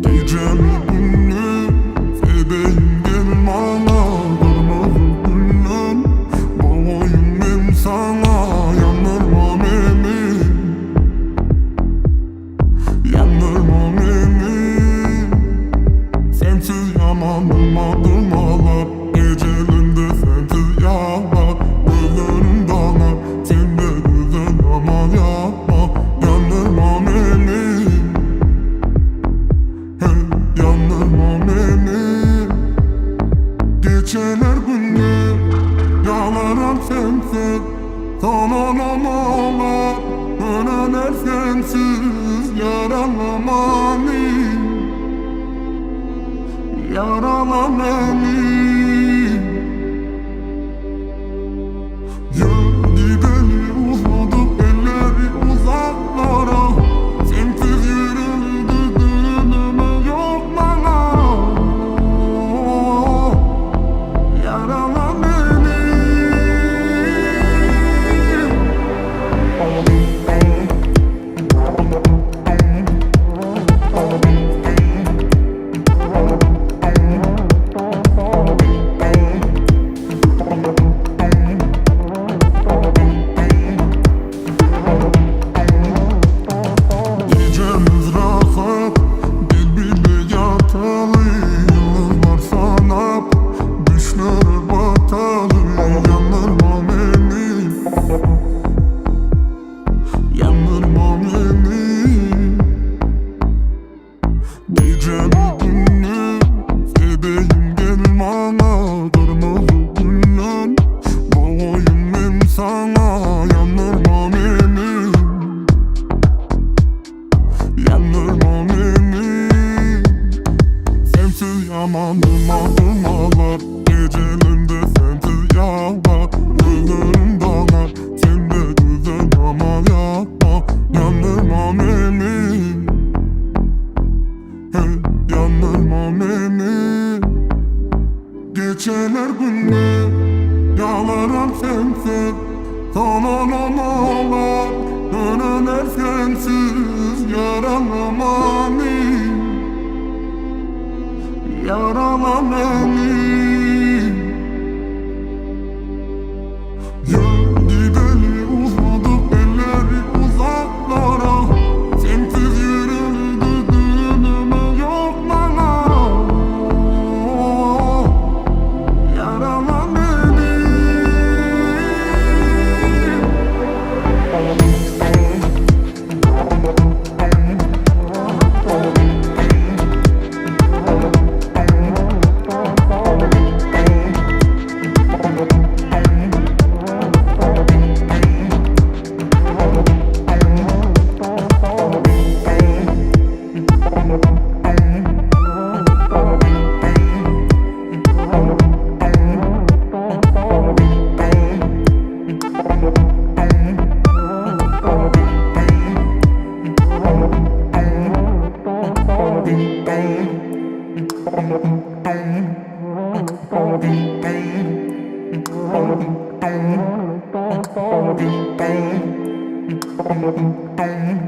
Gecemi gündüz fedeyim gel bana. Kırmızı güller boğayım ben sana. Yandırma beni, yandırma beni. Sensiz yamanım adırmalar. Gecelerinde sensiz yağlar. Gözlerim dalar, sen de güzel ama yapma. Yandırma beni, hey, yandırma beni. Geceler gündüz yağlarım sensiz. Sonlanamalar, döneler sensiz. Yaralama beni, yarala beni. Ya gideli uzadık elleri uzaklara. Sensiz yürüdü döneme yok bana. Yarala beni. Gecemiz rahat, birbirine yatalı. Yıllar sanap, düşler batalı. Yandırma beni, yandırma beni. Gecemi gündüz fedeyim gel bana. Kırmızı güller boğayım ben sana. Yandırma beni, yandırma beni. Sensiz yamanım adırmalar. Gecelerinde sensiz yağlar. Gözlerim dalar, sen de güzel ama yapma. Yandırma beni, hey, yandırma beni. Geceler gündüz yağlarım sensiz. Sonlanamalar, döneler sensiz. Yaralama beni, yarala beni. Ya gideli uzadık elleri uzaklara. Sensiz yürüdü döneme yok bana. Yarala beni. Bang.